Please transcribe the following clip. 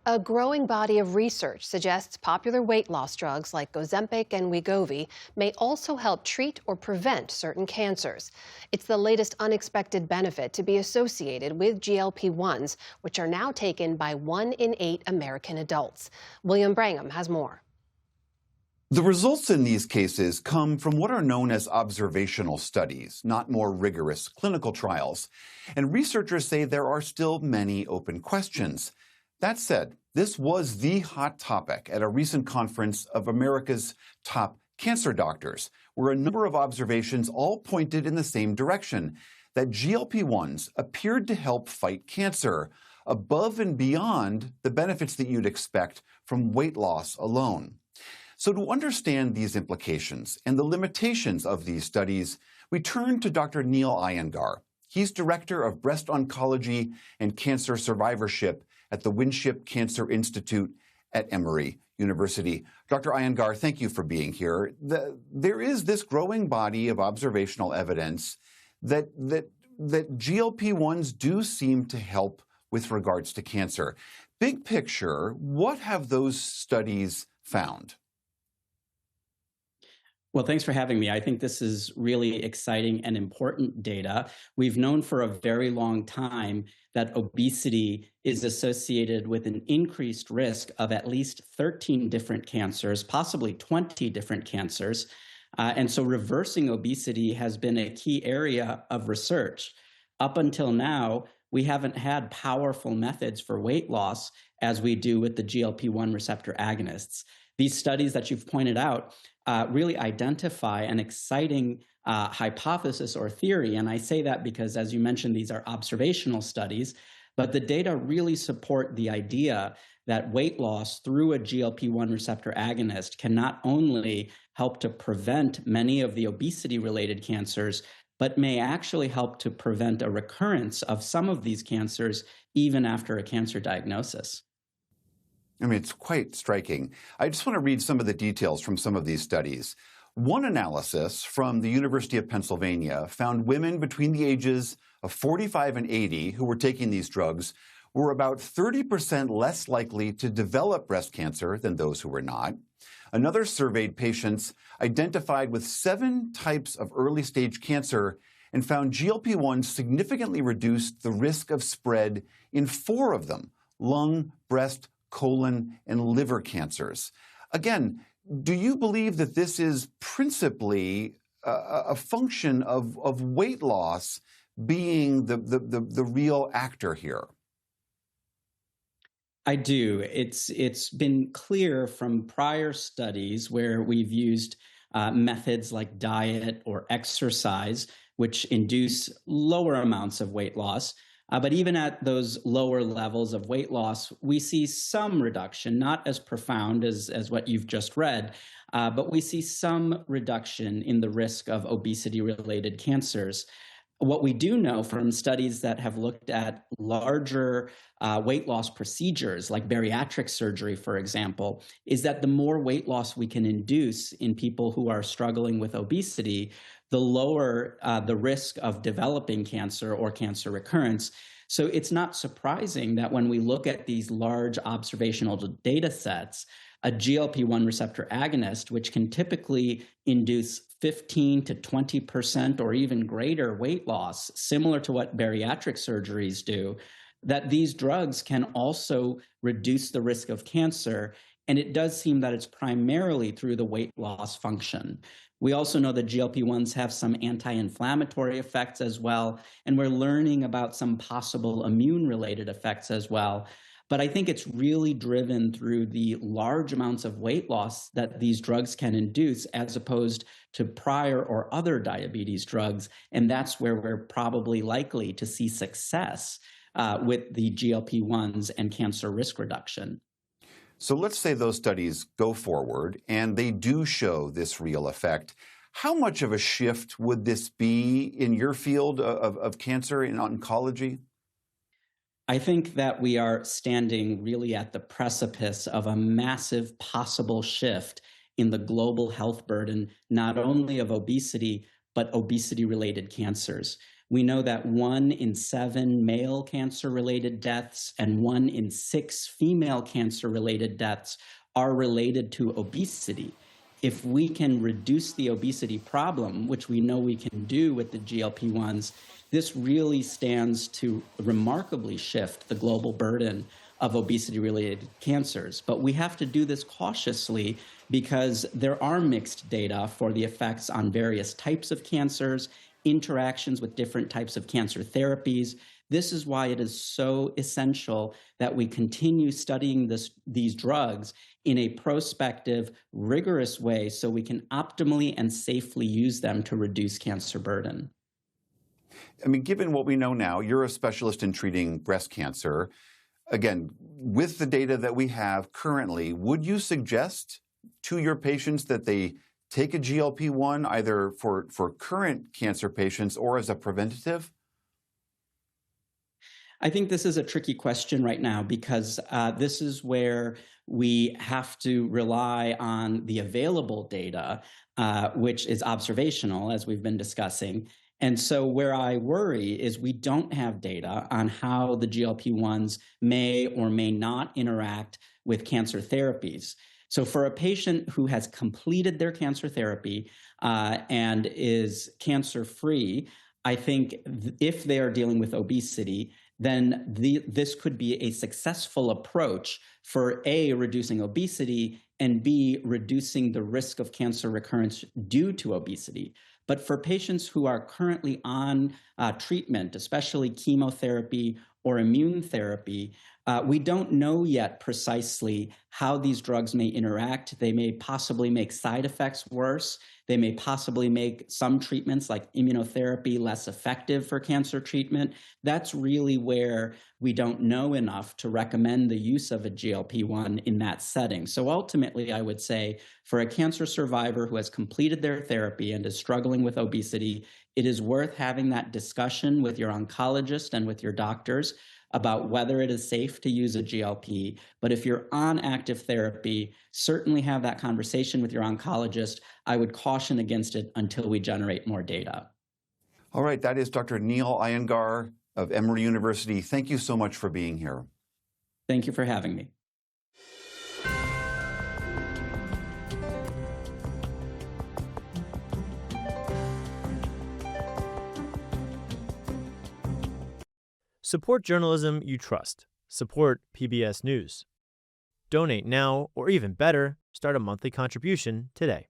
A growing body of research suggests popular weight loss drugs like Ozempic and Wegovy may also help treat or prevent certain cancers. It's the latest unexpected benefit to be associated with GLP-1s, which are now taken by 1 in 8 American adults. William Brangham has more. The results in these cases come from what are known as observational studies, not more rigorous clinical trials. And researchers say there are still many open questions. That said, this was the hot topic at a recent conference of America's top cancer doctors, where a number of observations all pointed in the same direction, that GLP-1s appeared to help fight cancer above and beyond the benefits that you'd expect from weight loss alone. So to understand these implications and the limitations of these studies, we turn to Dr. Neil Iyengar. He's Director of Breast Oncology and Cancer Survivorship at the Winship Cancer Institute at Emory University. Dr. Iyengar, thank you for being here. There is this growing body of observational evidence that GLP-1s do seem to help with regards to cancer. Big picture, what have those studies found? Well, thanks for having me. I think this is really exciting and important data. We've known for a very long time that obesity is associated with an increased risk of at least 13 different cancers, possibly 20 different cancers. And so reversing obesity has been a key area of research. Up until now, we haven't had powerful methods for weight loss as we do with the GLP-1 receptor agonists. These studies that you've pointed out really identify an exciting hypothesis or theory. And I say that because, as you mentioned, these are observational studies, but the data really support the idea that weight loss through a GLP-1 receptor agonist can not only help to prevent many of the obesity-related cancers, but may actually help to prevent a recurrence of some of these cancers even after a cancer diagnosis. I mean, it's quite striking. I just want to read some of the details from some of these studies. One analysis from the University of Pennsylvania found women between the ages of 45 and 80 who were taking these drugs were about 30% less likely to develop breast cancer than those who were not. Another surveyed patients identified with 7 types of early-stage cancer and found GLP-1 significantly reduced the risk of spread in 4 of them: lung, breast, colon, and liver cancers. Again, do you believe that this is principally a function of weight loss being the real actor here? I do. It's been clear from prior studies where we've used methods like diet or exercise, which induce lower amounts of weight loss. But even at those lower levels of weight loss, we see some reduction, not as profound as what you've just read, but we see some reduction in the risk of obesity-related cancers. What we do know from studies that have looked at larger weight loss procedures, like bariatric surgery, for example, is that the more weight loss we can induce in people who are struggling with obesity, the lower the risk of developing cancer or cancer recurrence. So it's not surprising that when we look at these large observational data sets, a GLP-1 receptor agonist, which can typically induce 15 to 20% or even greater weight loss, similar to what bariatric surgeries do, that these drugs can also reduce the risk of cancer. And it does seem that it's primarily through the weight loss function. We also know that GLP-1s have some anti-inflammatory effects as well, and we're learning about some possible immune-related effects as well. But I think it's really driven through the large amounts of weight loss that these drugs can induce as opposed to prior or other diabetes drugs, and that's where we're probably likely to see success with the GLP-1s and cancer risk reduction. So let's say those studies go forward and they do show this real effect. How much of a shift would this be in your field of cancer in oncology? I think that we are standing really at the precipice of a massive possible shift in the global health burden, not only of obesity, but obesity-related cancers. We know that 1 in 7 male cancer-related deaths and 1 in 6 female cancer-related deaths are related to obesity. If we can reduce the obesity problem, which we know we can do with the GLP-1s, this really stands to remarkably shift the global burden of obesity-related cancers. But we have to do this cautiously because there are mixed data for the effects on various types of cancers, interactions with different types of cancer therapies. This is why it is so essential that we continue studying these drugs in a prospective, rigorous way so we can optimally and safely use them to reduce cancer burden. I mean, given what we know now, you're a specialist in treating breast cancer. Again, with the data that we have currently, would you suggest to your patients that they take a GLP-1 either for current cancer patients or as a preventative? I think this is a tricky question right now because this is where we have to rely on the available data, which is observational, as we've been discussing. And so where I worry is we don't have data on how the GLP-1s may or may not interact with cancer therapies. So for a patient who has completed their cancer therapy and is cancer-free, I think if they are dealing with obesity, then this could be a successful approach for A, reducing obesity, and B, reducing the risk of cancer recurrence due to obesity. But for patients who are currently on treatment, especially chemotherapy or immune therapy, we don't know yet precisely how these drugs may interact. They may possibly make side effects worse. They may possibly make some treatments like immunotherapy less effective for cancer treatment. That's really where we don't know enough to recommend the use of a GLP-1 in that setting. So ultimately, I would say for a cancer survivor who has completed their therapy and is struggling with obesity, it is worth having that discussion with your oncologist and with your doctors about whether it is safe to use a GLP. But if you're on active therapy, certainly have that conversation with your oncologist. I would caution against it until we generate more data. All right, that is Dr. Neil Iyengar of Emory University. Thank you so much for being here. Thank you for having me. Support journalism you trust. Support PBS News. Donate now, or even better, start a monthly contribution today.